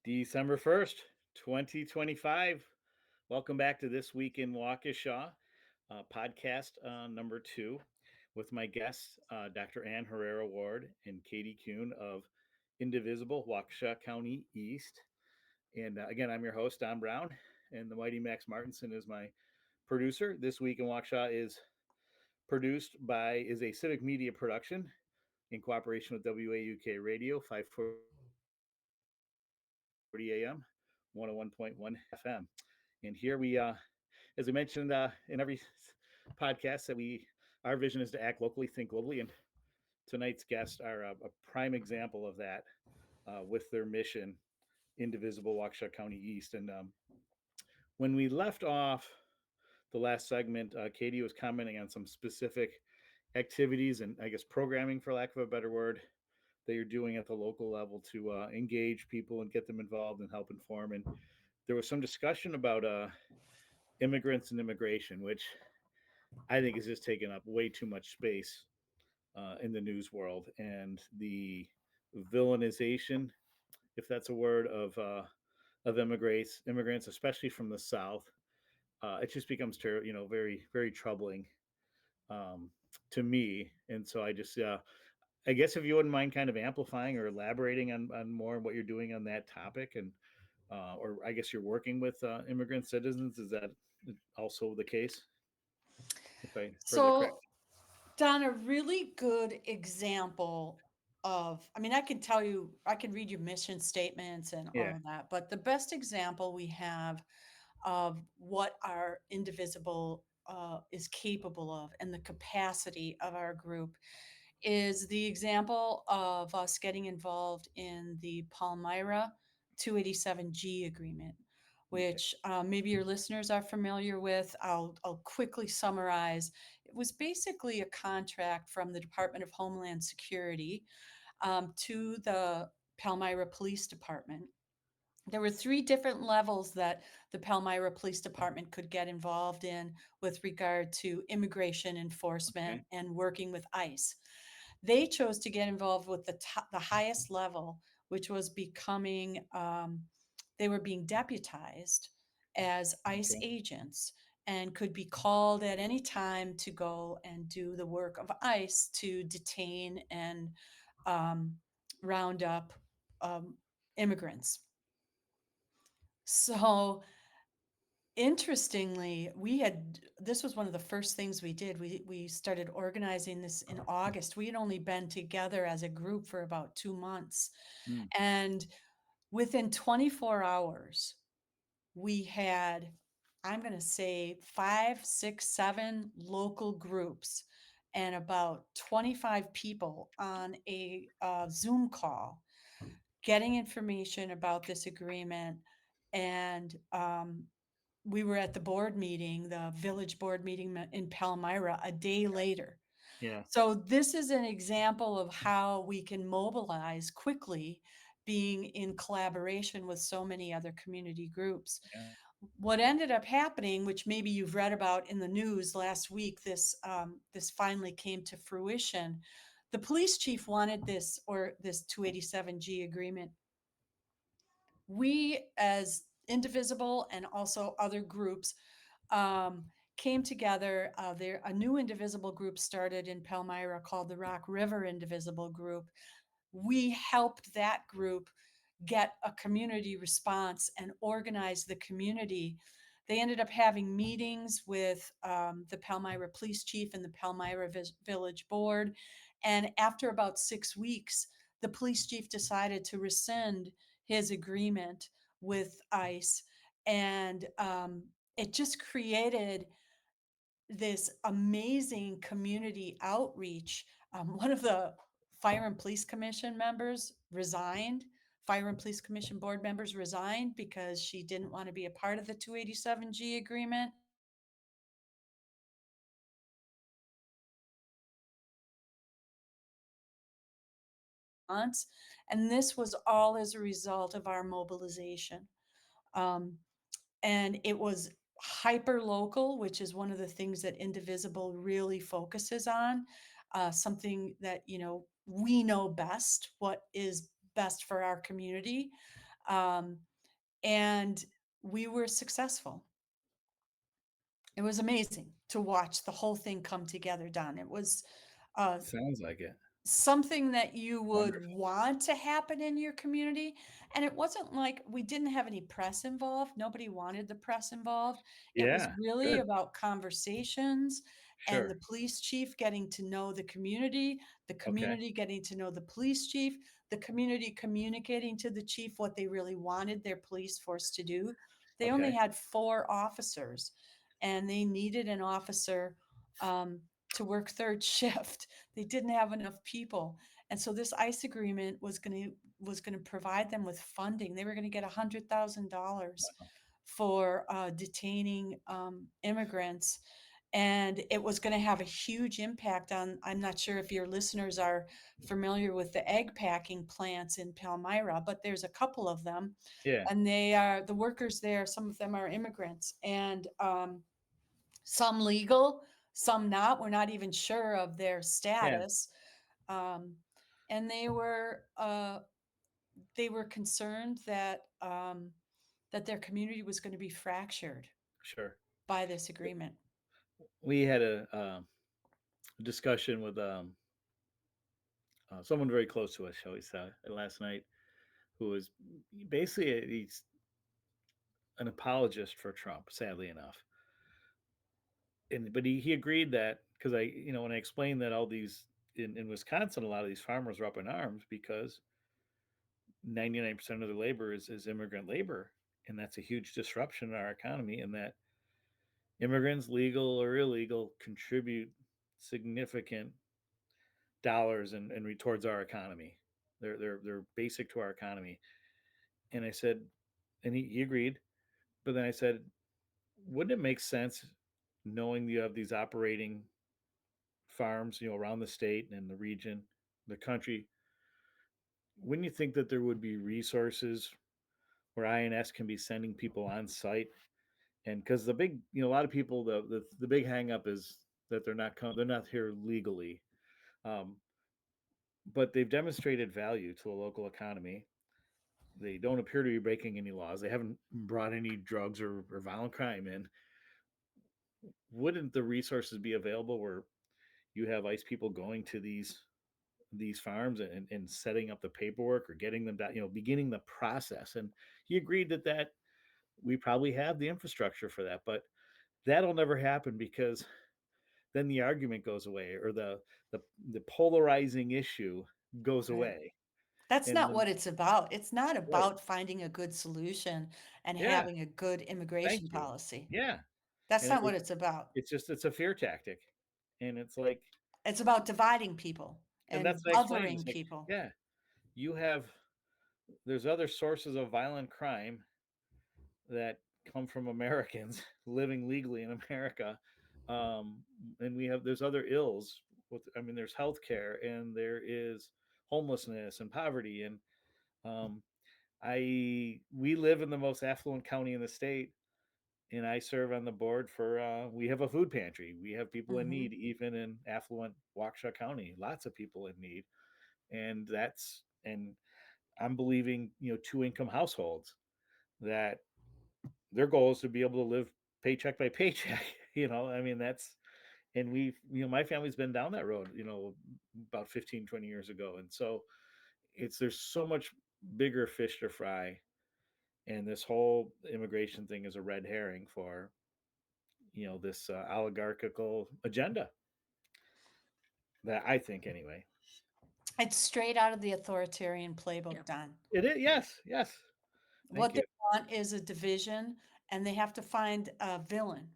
December 1st, 2025. Welcome back to This Week in Waukesha, podcast number two with my guests, Dr. Ann Herrera Ward and Katie Kuhn of Indivisible Waukesha County East. And again, I'm your host, Don Browne, and the mighty Max Martinson is my producer. This Week in Waukesha is a Civic media production in cooperation with WAUK Radio, 540 AM, 101.1 FM. And here we, as I mentioned in every podcast, our vision is to act locally, think globally, and tonight's guests are a prime example of that with their mission, Indivisible Waukesha County East. And when we left off the last segment, Katie was commenting on some specific activities and I guess programming, for lack of a better word, that you're doing at the local level to engage people and get them involved and help inform. And there was some discussion about immigrants and immigration, which I think is just taking up way too much space in the news world, and the villainization, if that's a word, of immigrants, especially from the South. It just becomes very very troubling um, to me, and so I guess if you wouldn't mind kind of amplifying or elaborating on more what you're doing on that topic, and or I guess you're working with immigrant citizens. Is that also the case? If I heard that correct. So, Don, a really good example I mean, I can tell you, I can read your mission statements and Yeah. all of that, but the best example we have of what our indivisible is capable of and the capacity of our group is the example of us getting involved in the Palmyra 287G agreement, Okay. which maybe your listeners are familiar with. I'll quickly summarize. It was basically a contract from the Department of Homeland Security to the Palmyra Police Department. There were three different levels that the Palmyra Police Department could get involved in with regard to immigration enforcement Okay. and working with ICE. They chose to get involved with the highest level, which was becoming, they were being deputized as ICE Okay. agents and could be called at any time to go and do the work of ICE to detain and um, round up um, immigrants. So interestingly, this was one of the first things we did. We started organizing this in August. We had only been together as a group for about 2 months. Mm. And within 24 hours, we had, I'm going to say, 5, 6, 7 local groups and about 25 people on a Zoom call getting information about this agreement. And we were at the board meeting, the village board meeting in Palmyra a day later. Yeah. So this is an example of how we can mobilize quickly, being in collaboration with so many other community groups. Yeah. What ended up happening, which maybe you've read about in the news last week, this finally came to fruition. The police chief wanted this 287G agreement. We, as Indivisible and also other groups, um, came together. A new Indivisible group started in Palmyra called the Rock River Indivisible Group. We helped that group get a community response and organize the community. They ended up having meetings with the Palmyra police chief and the Palmyra village board. And after about 6 weeks, the police chief decided to rescind his agreement with ICE. And it just created this amazing community outreach. One of the Fire and Police Commission members resigned. Fire and Police Commission board members resigned because she didn't want to be a part of the 287G agreement. And this was all as a result of our mobilization. Um, and it was hyper local, which is one of the things that Indivisible really focuses on. Something that we know best, what is best for our community. Um, and we were successful. It was amazing to watch the whole thing come together, Don. It was uh, Sounds like it. something that you would Wonderful. want to happen in your community. And it wasn't like we didn't have any press involved. Nobody wanted the press involved. It was Yeah, really good. about conversations and the Sure. police chief getting to know the Okay. community getting to know the police chief, the community communicating to the chief what they really wanted their police force to do. They only Okay. had 4 officers, and they needed an officer um, to work third shift. They didn't have enough people. And so this ICE agreement was going to provide them with funding. They were going to get $100,000 for detaining immigrants. And it was going to have a huge impact on. I'm not sure if your listeners are familiar with the egg packing plants in Palmyra, but there's a couple of them. Yeah. And they are the workers there. Some of them are immigrants. And some legal, some not. We're not even sure of their Yeah. status. Um, and they were concerned that their community was going to be fractured Sure. by this agreement. We had a discussion with someone very close to us, shall we say, last night, who was basically he's an apologist for Trump, sadly enough. And but he agreed that because when I explained that all these in Wisconsin, a lot of these farmers are up in arms because 99% of their labor is immigrant labor, and that's a huge disruption in our economy. And that immigrants, legal or illegal, contribute significant dollars and towards our economy. They're basic to our economy. And I said, and he agreed. But then I said, wouldn't it make sense, knowing you have these operating farms, around the state and the region, the country, wouldn't you think that there would be resources where INS can be sending people on site? And because the big, a lot of people, the big hang up is that they're not here legally, um, but they've demonstrated value to the local economy. They don't appear to be breaking any laws. They haven't brought any drugs or violent crime in. Wouldn't the resources be available where you have ICE people going to these farms and setting up the paperwork or getting them down, beginning the process? And he agreed that we probably have the infrastructure for that, but that'll never happen because then the argument goes away, or the, the polarizing issue goes Right. away. That's And not when what it's about. It's not right, about finding a good solution and yeah, having a good thank immigration you, policy. yeah, That's and not what it's about. it's a fear tactic, and it's like, It's about dividing people and and that's what I explained. othering It's like, people. yeah, you have there's other sources of violent crime that come from Americans living legally in America, um, and there's other ills. There's healthcare, and there is homelessness and poverty, and um, we live in the most affluent county in the state, and I serve on the board for. We have a food pantry. We have people in Hmm. need, even in affluent Waukesha County. Lots of people in need, and I'm believing, two income households, that their goal is to be able to live paycheck by paycheck. That's, and my family's been down that road, about 15, 20 years ago. And so there's so much bigger fish to fry. And this whole immigration thing is a red herring for, this oligarchical agenda, that I think anyway. It's straight out of the authoritarian Yeah. playbook, Don. It is. Yes. Yes. Thank What they you. want is a division, and they have to find a villain.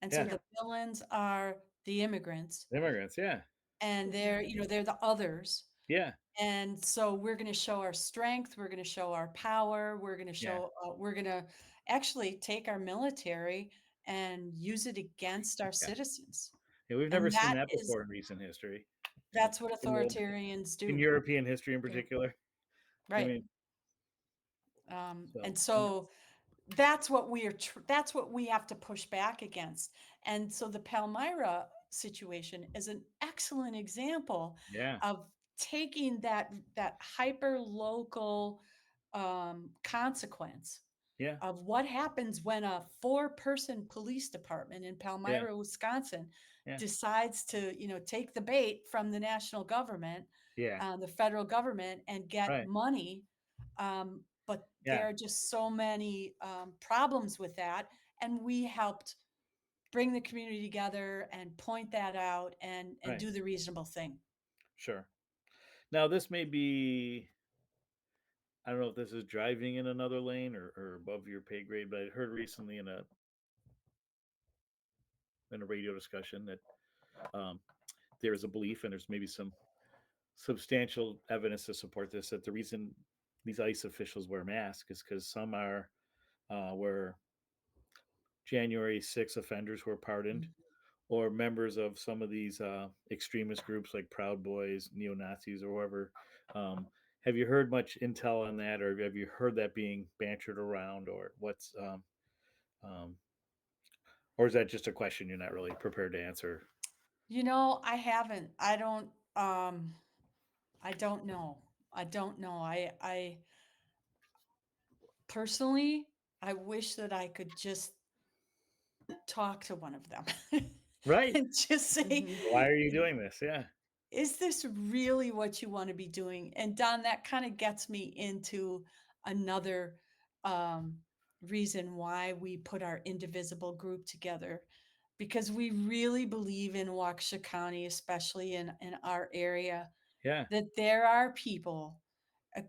And so Yeah. the villains are the immigrants, Immigrants. Yeah. and they're the others. Yeah. And so we're going to show our strength, we're going to show our power, Yeah. we're going to actually take our military and use it against our Yeah. citizens. Yeah. We've never And seen that before in recent history, that's what in world, authoritarians in do. European history in Yeah. particular. I Right. mean, And and so that's what we have to push back against. And so the Palmyra situation is an excellent example yeah. of taking that hyper local consequence Yeah. of what happens when a four-person police department in Yeah. Palmyra, Wisconsin, Yeah. decides to, take the bait from the national government, Yeah. the federal government, and get Right. money. But there Yeah. are just so many problems with that, and we helped bring the community together and point that out and Right. do the reasonable thing. Sure. Now this may be, I don't know if this is driving in another lane or above your pay grade, but I heard recently in a radio discussion that um, there is a belief, and there's maybe some substantial evidence to support this, that the reason these ICE officials wear masks is because some are were January 6 offenders who were pardoned, Mhm. or members of some of these extremist groups like Proud Boys, neo Nazis, or whoever. Um, have you heard much intel on that, or have you heard that being bantered around, or um, or is that just a question you're not really prepared to answer? I haven't. I don't know. I don't know. I personally, I wish that I could just talk to one of them Right. and just say, Mhm. Why are you doing this? Yeah. is this really what you want to be doing? And Don, that kind of gets me into another um, reason why we put our Indivisible group together, because we really believe in Waukesha County, especially in our area, Yeah. that there are people. They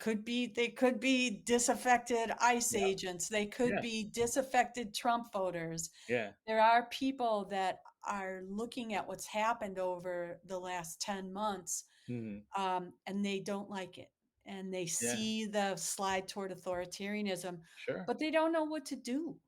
could be disaffected ICE Yeah. agents. They could Yeah. be disaffected Trump voters. Yeah. There are people that are looking at what's happened over the last 10 months, Hmm. and they don't like it. And they Yeah. see the slide toward authoritarianism, Sure. but they don't know what to do.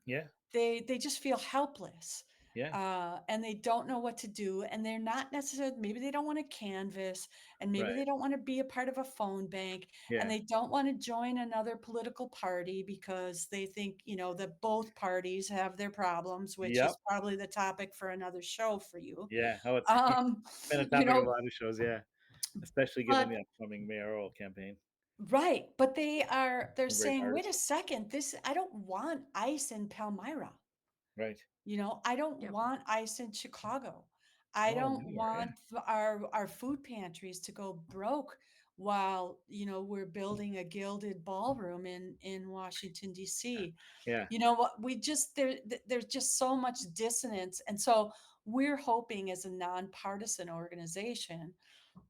Yeah. They just feel helpless, Yeah. and they don't know what to do, and they're not necessarily, maybe they don't want to canvas, and maybe Right. they don't want to be a part of a phone bank, and Yeah. they don't want to join another political party because they think, that both parties have their problems, which Yep. is probably the topic for another show for you. Yeah. Oh, it's um been a you topic of a know lot of shows. Yeah. Especially given but the upcoming mayoral campaign. right, but they're Some great saying, wait a artists. second, this, I don't want ICE in Palmyra. Right. I don't Yep. want ICE in Chicago. I Oh, don't newer. Yeah. want our food pantries to go broke while, we're building a gilded ballroom in Washington, D.C. Yeah. You know what? There's just so much dissonance. And so we're hoping, as a nonpartisan organization,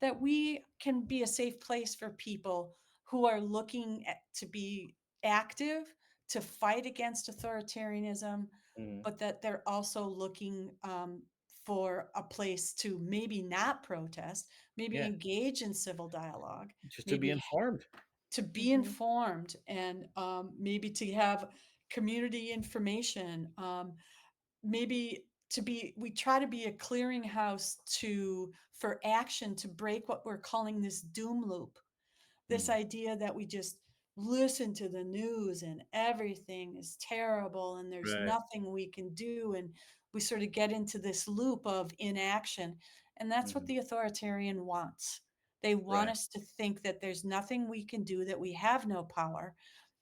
that we can be a safe place for people who are looking to be active, to fight against authoritarianism, Hmm. but that they're also looking for a place to maybe not protest, maybe Yeah. engage in civil dialogue, Just to be maybe informed. to be Mhm. informed, and maybe to have community information, maybe we try to be a clearinghouse for action to break what we're calling this doom loop, this Mm. idea that we just listen to the news and everything is terrible and there's Right. nothing we can do, and we sort of get into this loop of inaction, and that's what Hmm. the authoritarian wants. They want Right. us to think that there's nothing we can do, that we have no power,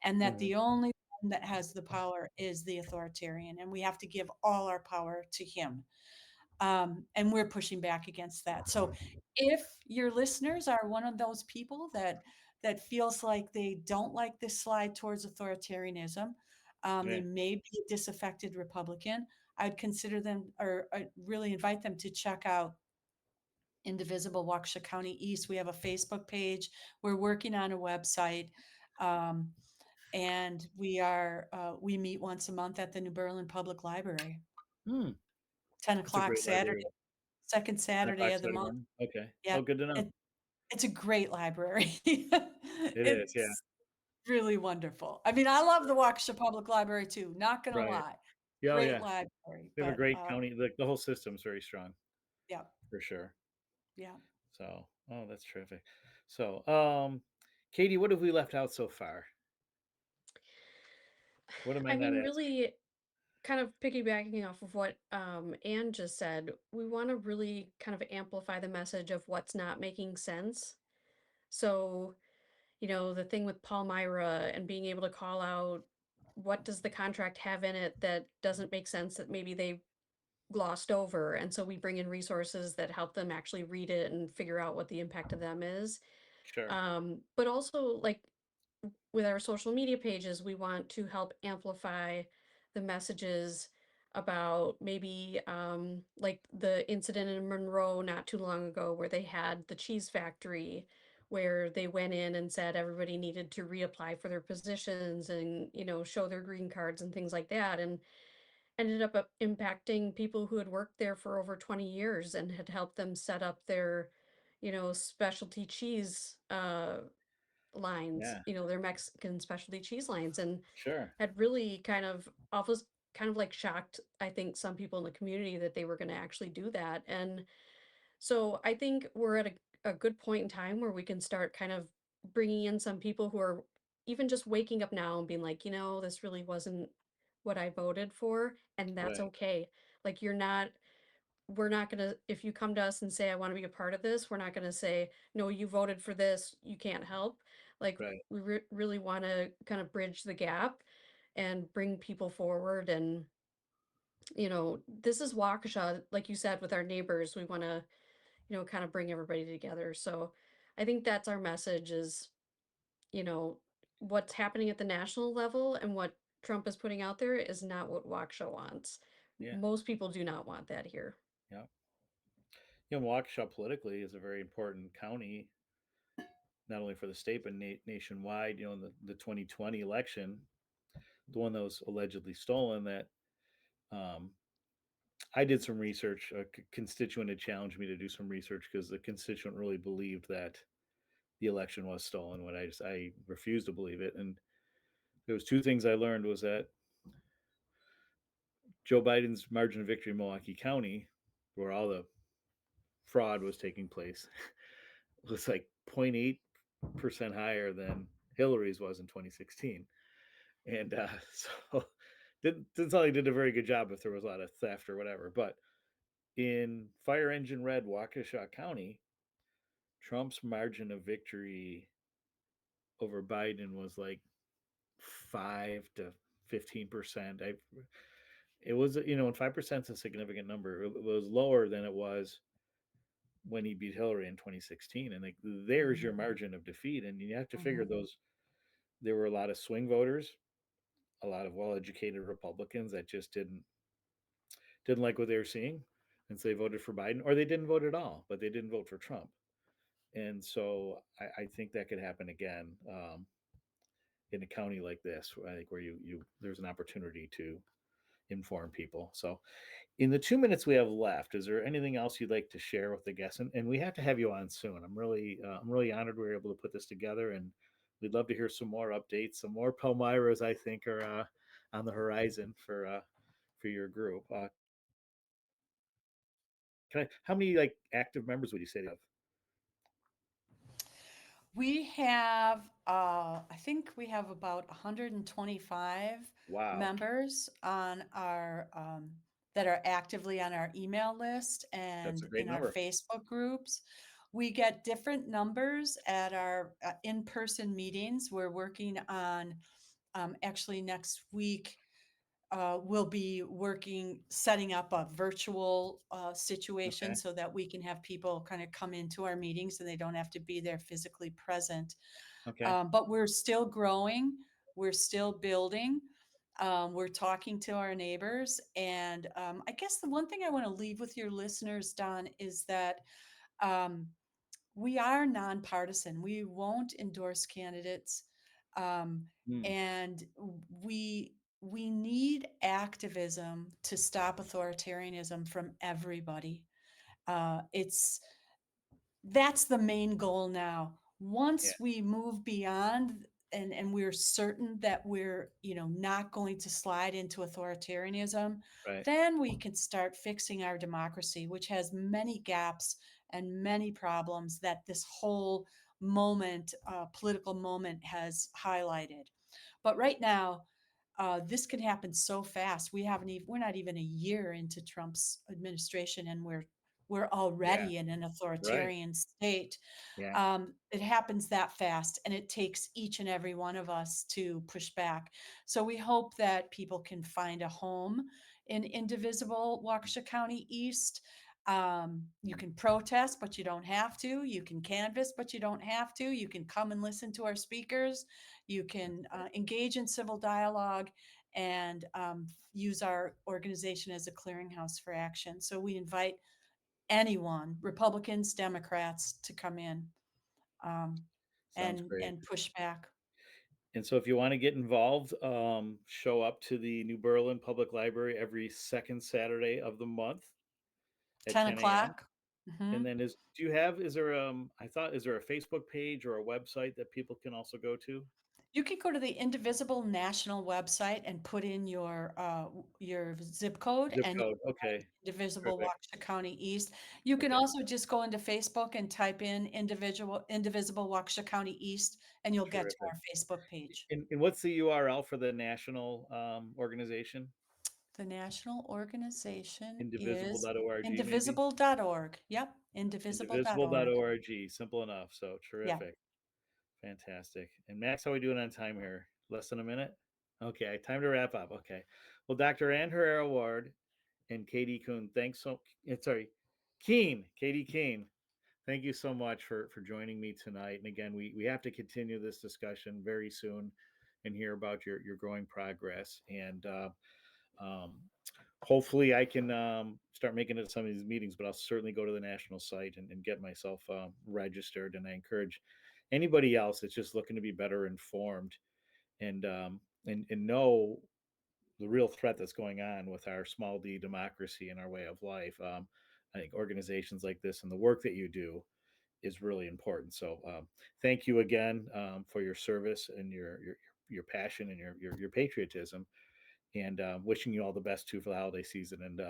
and that Hmm. the only one that has the power is the authoritarian, and we have to give all our power to him. And we're pushing back against that. So if your listeners are one of those people that feels like they don't like this slide towards authoritarianism, they Yeah. may be a disaffected Republican, I'd consider them, or I'd really invite them to check out Indivisible Waukesha County East. We have a Facebook page. We're working on a website. Um, and we meet once a month at the New Berlin Public Library, Hmm. 10 It's a o'clock great library. Saturday, second 10 Saturday o'clock of the Saturday month. morning. Okay. Yeah, Oh, good to know. it's a great library. It is. Yeah. It's really wonderful. I mean, I love the Waukesha Public Library too, not gonna Right. lie. Yeah. Oh, Great yeah. library, We have a but, great county. The whole system's very strong yeah, for sure. yeah. So, oh, that's terrific. So, Katie, what have we left out so far? What am I I not mean, asking? really kind of piggybacking off of what Anne just said, we want to really kind of amplify the message of what's not making sense. So, the thing with Palmyra and being able to call out what does the contract have in it that doesn't make sense that maybe they glossed over. And so we bring in resources that help them actually read it and figure out what the impact of them is. Sure. But also, like with our social media pages, we want to help amplify the messages about maybe like the incident in Monroe not too long ago where they had the cheese factory where they went in and said everybody needed to reapply for their positions and show their green cards and things like that, and ended up impacting people who had worked there for over 20 years and had helped them set up their specialty cheese lines, Yeah. their Mexican specialty cheese lines, and Sure. had really kind of like shocked, I think, some people in the community that they were going to actually do that. And so I think we're at a good point in time where we can start kind of bringing in some people who are even just waking up now and being like, this really wasn't what I voted for, and that's Right. okay. Like, we're not going to, if you come to us and say, I want to be a part of this, we're not going to say, no, you voted for this, you can't help. Like, Right. we really want to kind of bridge the gap and bring people forward. And, this is Waukesha, like you said, with our neighbors, we want to, kind of bring everybody together. So I think that's our message is, you know, what's happening at the national level and what Trump is putting out there is not what Waukesha wants. Yeah. Most people do not want that here. Yeah. Waukesha politically is a very important county, not only for the state but nationwide. In the 2020 election, the one that was allegedly stolen, that um, I did some research. A constituent had challenged me to do some research because the constituent really believed that the election was stolen. When I refused to believe it, and there was two things I learned was that Joe Biden's margin of victory in Milwaukee County, where all the fraud was taking place, was like 0.8% higher than Hillary's was in 2016. And so didn't sound like did a very good job if there was a lot of theft or whatever. But in fire engine red Waukesha County, Trump's margin of victory over Biden was like 5 to 15%. It was, and 5% is a significant number. It was lower than it was when he beat Hillary in 2016. And like, there's your margin of defeat. And you have to figure Mhm. those, there were a lot of swing voters, a lot of well-educated Republicans that just didn't like what they were seeing, and so they voted for Biden, or they didn't vote at all, but they didn't vote for Trump. And so I think that could happen again in a county like this, I think, where you there's an opportunity to inform people. So in the 2 minutes we have left, is there anything else you'd like to share with the guests? And we have to have you on soon. I'm really honored we were able to put this together, and we'd love to hear some more updates. Some more Palmyras, I think, are on the horizon for your group. How many like active members would you say they have? We have, I think we have about 125 Wow, members on our, that are actively on our email list that's and a great in our number. Facebook groups. We get different numbers at our in-person meetings. We're working on, actually next week, we'll be setting up a virtual situation Okay, so that we can have people kind of come into our meetings and they don't have to be there physically present. okay, But we're still growing, we're still building. We're talking to our neighbors. And I guess the one thing I want to leave with your listeners, Don, is that um, we are nonpartisan. We won't endorse candidates, um, hmm, and we need activism to stop authoritarianism from everybody. It's That's the main goal now. yeah, Once we move beyond and we're certain that we're, not going to slide into authoritarianism, right, then we can start fixing our democracy, which has many gaps and many problems that this whole political moment has highlighted. But right now, this can happen so fast. We're not even a year into Trump's administration, and we're We're already in an Right. authoritarian state. Yeah. It happens that fast, and it takes each and every one of us to push back. So we hope that people can find a home in Indivisible Waukesha County East. You can protest, but you don't have to. You can canvass, but you don't have to. You can come and listen to our speakers. You can engage in civil dialogue and use our organization as a clearinghouse for action. So we invite anyone, Republicans, Democrats, to come in um, Sounds great. and push back. And so if you want to get involved, show up to the New Berlin Public Library every second Saturday of the month at 10 10 a.m. o'clock. And Mhm. then is there a Facebook page or a website that people can also go to? You can go to the Indivisible National website and put in your zip code, Zip and you code. find Okay. Indivisible Terrific. Waukesha County East. You can Okay. also just go into Facebook and type in Indivisible Waukesha County East, and you'll get to Terrific. our Facebook page. And what's the URL for the national organization? The national organization is Indivisible.org, maybe? indivisible.org. Yep, indivisible.org. Indivisible.org. Simple enough. So Yeah, terrific. Fantastic. And Max, how are we doing on time here? Less than a minute? Okay, time to wrap up. Okay. Well, Dr. Ann Herrera Ward and Katie Kuhn, Katie Keene, thank you so much for joining me tonight. And again, we have to continue this discussion very soon and hear about your growing progress. And um, hopefully I can start making it to some of these meetings, but I'll certainly go to the national site and get myself registered. And I encourage anybody else that's just looking to be better informed and and know the real threat that's going on with our small d democracy and our way of life. I think organizations like this and the work that you do is really important. So thank you again for your service and your passion and your patriotism, and wishing you all the best too for the holiday season. And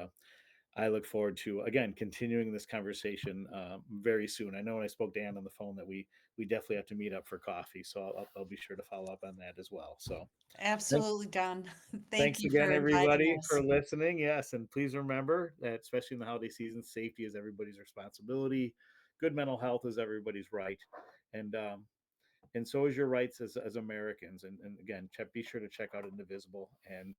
I look forward to again continuing this conversation very soon. I know when I spoke to Ann on the phone that we definitely have to meet up for coffee, so I'll be sure to follow up on that as well. So absolutely, Don. Thank thanks you again, for inviting everybody, for us. listening. Yes, and please remember that, especially in the holiday season, safety is everybody's responsibility. Good mental health is everybody's right, and so is your rights as Americans. And again, be sure to check out Indivisible and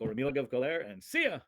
go to MilaGov, go there, and see ya.